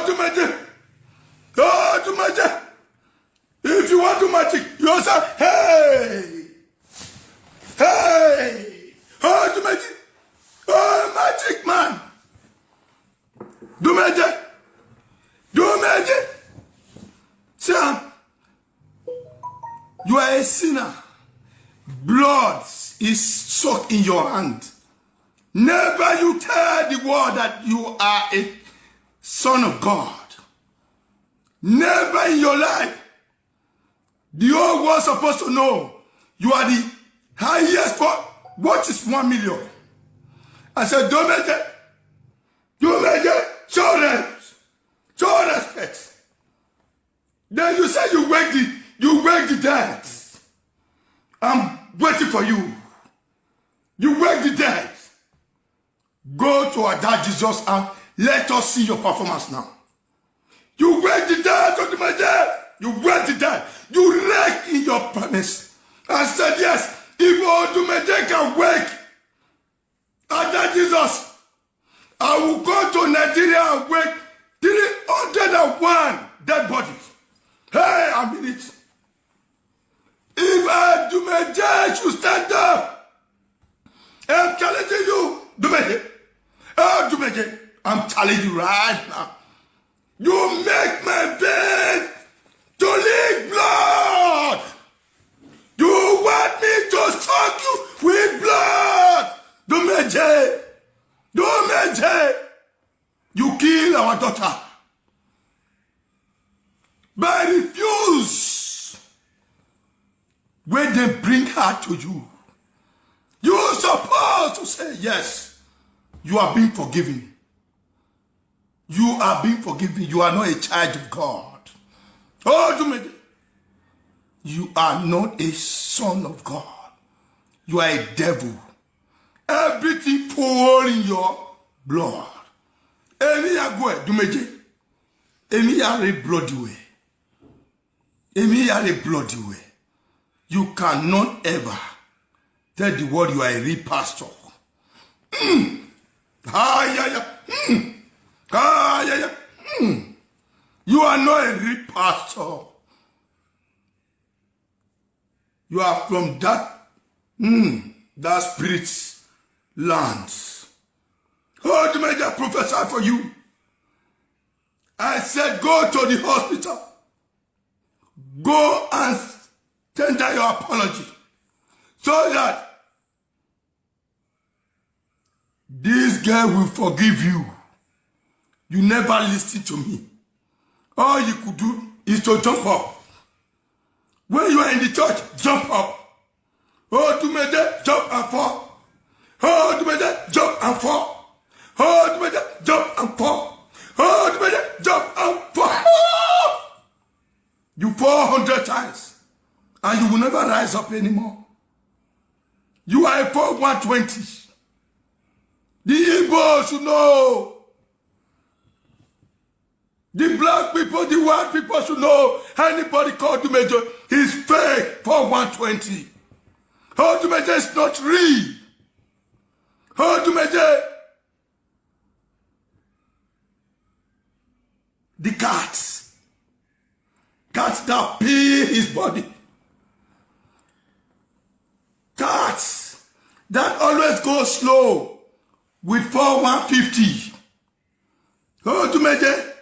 do magic. Oh, do magic. If you want to magic, you say, hey. Hey. Oh, do magic. Oh, magic man. Do magic. Do magic. Sam, you are a sinner. Blood is soaked in your hand. Never you tell the world that you are a son of God. Never in your life. The whole world supposed to know you are the highest. What is 1 million? I said, don't make it. Don't make it. Show respect. Then you say you wake the dead. I'm waiting for you. You wake the dead. Go to our dad Jesus and let us see your performance now. You wake the dead, you wake the dead. You wreck in your promise. I said yes. If Odumede can wake our dad Jesus, I will go to Nigeria and wake 301 dead bodies. Hey, I'm in it. If Odumede should stand up, I'm challenging you, Odumede. Odumede, I'm challenging you right now. You make my bed to leak blood. You want me to soak you with blood. Odumede, Odumede, you kill our daughter. But I refuse. When they bring her to you, you're supposed to say yes. You are being forgiven. You are being forgiven. You are not a child of God. Oh, you are not a son of God. You are a devil. Everything full in your blood. Any agwe, Dumeje. Any are a bloody way. Any are a bloody way. You cannot ever tell the world you are a real pastor. You are not a real pastor. You are from that spirit's lands. Oh, the major professor for you. I said, go to the hospital. Go and tender your apology. So that this girl will forgive you. You never listen to me. All you could do is to jump up. When you are in the church, jump up. Oh, Odumede, jump and fall. Oh, Odumede, jump and fall. Oh, Odumede, jump and fall. Oh, Odumede, jump and fall. You fall 100 times. And you will never rise up anymore. You are a 120. The Igbo should know. The black people, the white people should know. Anybody called Odumede is fake for 120. Odumede is not real. Odumede. The cats that pee his body. Cats that always go slow with 150. Odumede,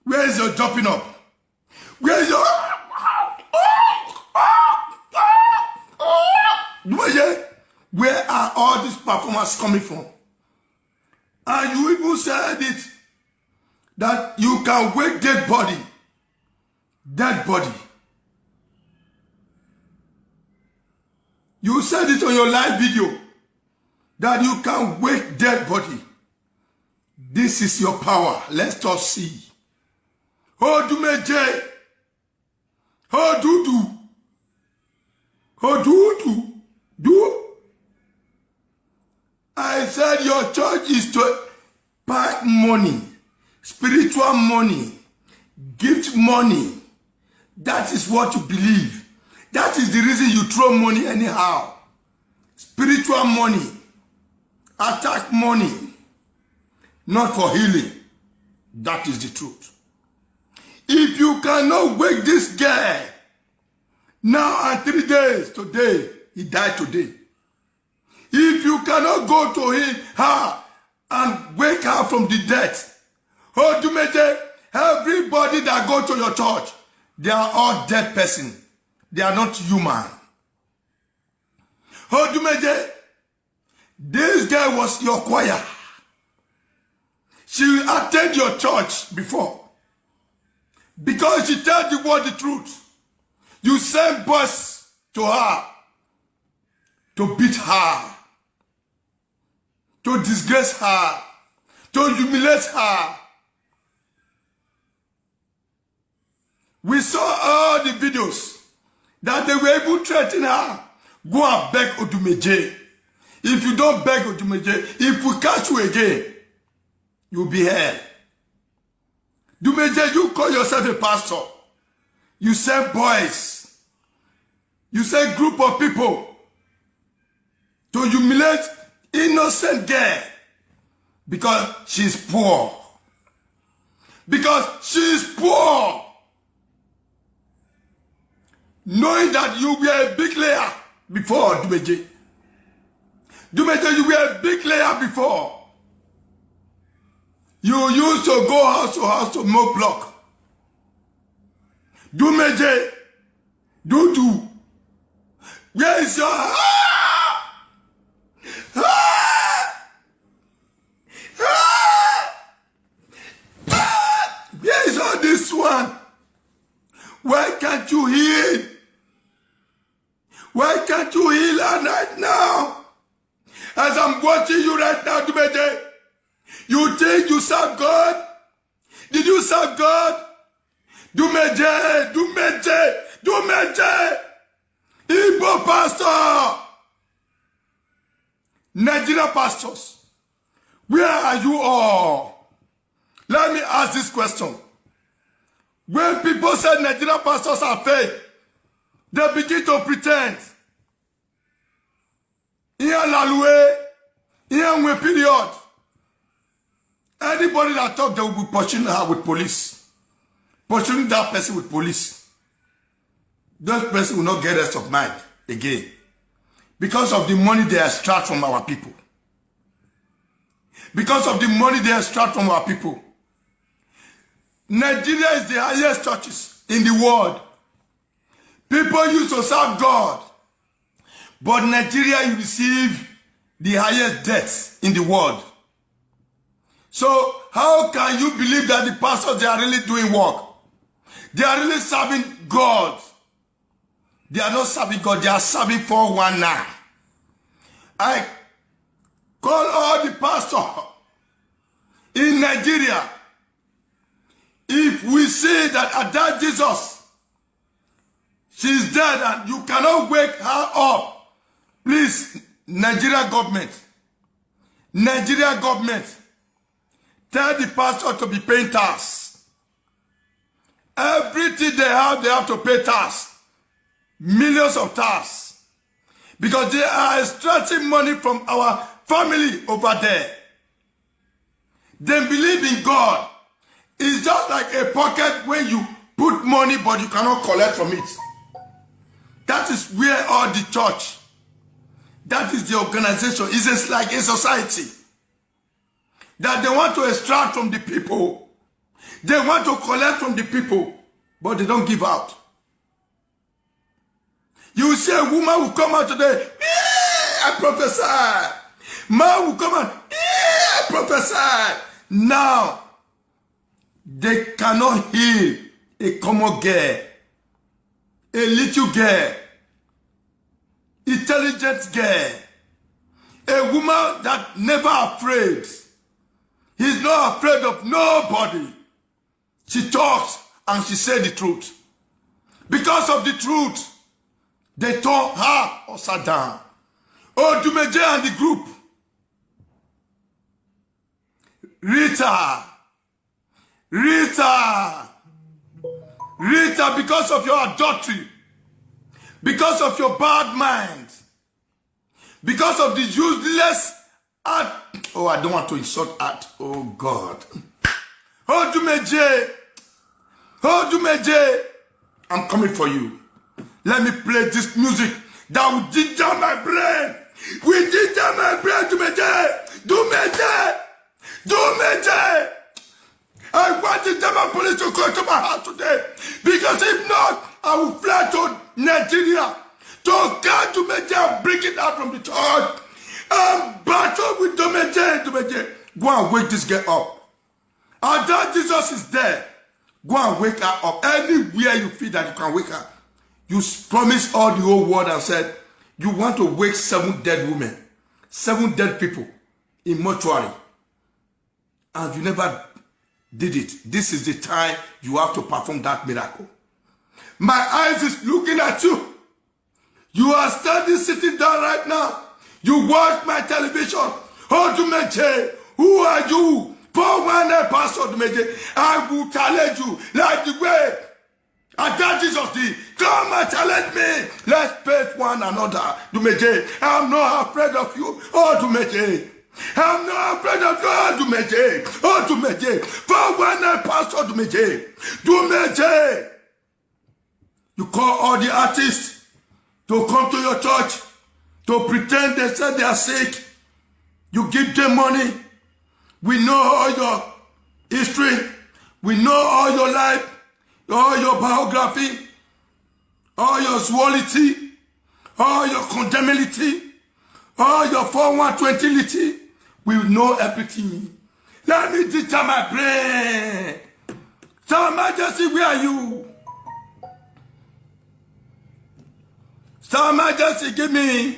where is your jumping up? Where is your... Odumede, where are all these performers coming from? And you even said it, that you can wake dead body. Dead body. You said it on your live video that you can wake dead body. This is your power. Let's just see. Odumede. Odudu. Odudu. Do. I said your church is to pack money, spiritual money, gift money. That is what you believe. That is the reason you throw money anyhow. Spiritual money, attack money, not for healing. That is the truth. If you cannot wake this girl now and 3 days, today, he died today. If you cannot go to her and wake her from the death, Odumeje, everybody that go to your church, they are all dead person. They are not human. Odumeje, this girl was your choir. She attended your church before. Because she told the world the truth. You sent boys to her to beat her, to disgrace her, to humiliate her. We saw all the videos that they were able to threaten her. Go and beg Odumeje. If you don't beg Odumeje, if we catch you again, you'll be hell. Odumeje, you call yourself a pastor. You send boys. You send group of people to humiliate innocent girl because she's poor. Because she's poor. Knowing that you were a big layer before, Odumeje. Odumeje, you were a big layer before. You used to go house to mow block. Odumeje, Dudu, where is your... Where is all this one? Why can't you heal? Why can't you heal right now? As I'm watching you right now, Odumeje, you think you serve God? Did you serve God? Odumeje, Igbo pastor, Nigerian pastors, where are you all? Let me ask this question. When people say Nigerian pastors are fake, they begin to pretend. Here Lalue, here period. Anybody that talk, they will be pursuing her with police. Pursuing that person with police. That person will not get rest of mind again. Because of the money they extract from our people. Because of the money they extract from our people. Nigeria is the highest churches in the world. People used to serve God. But Nigeria, you receive the highest debts in the world. So how can you believe that the pastors, they are really doing work? They are really serving God. They are not serving God, they are serving 419. I call all the pastors in Nigeria. If we see that Ada Jesus, she's dead and you cannot wake her up, please, Nigeria government, tell the pastor to be paying tax. Everything they have to pay tax. Millions of tax. Because they are extracting money from our family over there. They believe in God. It's just like a pocket when you put money but you cannot collect from it. That is where all the church, that is the organization, is just like a society. That they want to extract from the people. They want to collect from the people, but they don't give out. You see a woman will come out today, I prophesy. Man will come out, I prophesy. Now, they cannot heal a common girl, a little girl, intelligent girl, a woman that never afraid. He's not afraid of nobody. She talks and she said the truth. Because of the truth, they tore her upside down. Odumeje and the group. Rita, because of your adultery, because of your bad mind, because of the useless act. Oh, I don't want to insult act. Oh, God. Odumeje, I'm coming for you. Let me play this music that will ginger my brain. Will ginger my brain, Dumeje. I want the German police to go to my house today. Because if not, I will fly to Nigeria to come to Dumeje and bring it out from the church. And battle with Dumeje. Go and wake this girl up. And that Jesus is there. Go and wake her up. Anywhere you feel that you can wake her. You promised all the whole world and said, you want to wake 7 dead women, 7 dead people in mortuary. And you never did it. This is the time you have to perform that miracle. My eyes is looking at you. You are standing, sitting down right now. You watch my television. Odumeje, who are you? For one pastor Odumeje, I will challenge you like the way I got Jesus did. Come and challenge me. Let's face one another. Odumeje, I'm not afraid of you. Odumeje, I'm not afraid of you. Odumeje, for one pastor Odumeje. You call all the artists to come to your church to pretend they said they are sick. You give them money. We know all your history. We know all your life, all your biography, all your zoology, all your condemnability, all your 4-1-20-lity. We know everything. Let me teach my brain. Sir Majesty, where are you? Sir Majesty, give me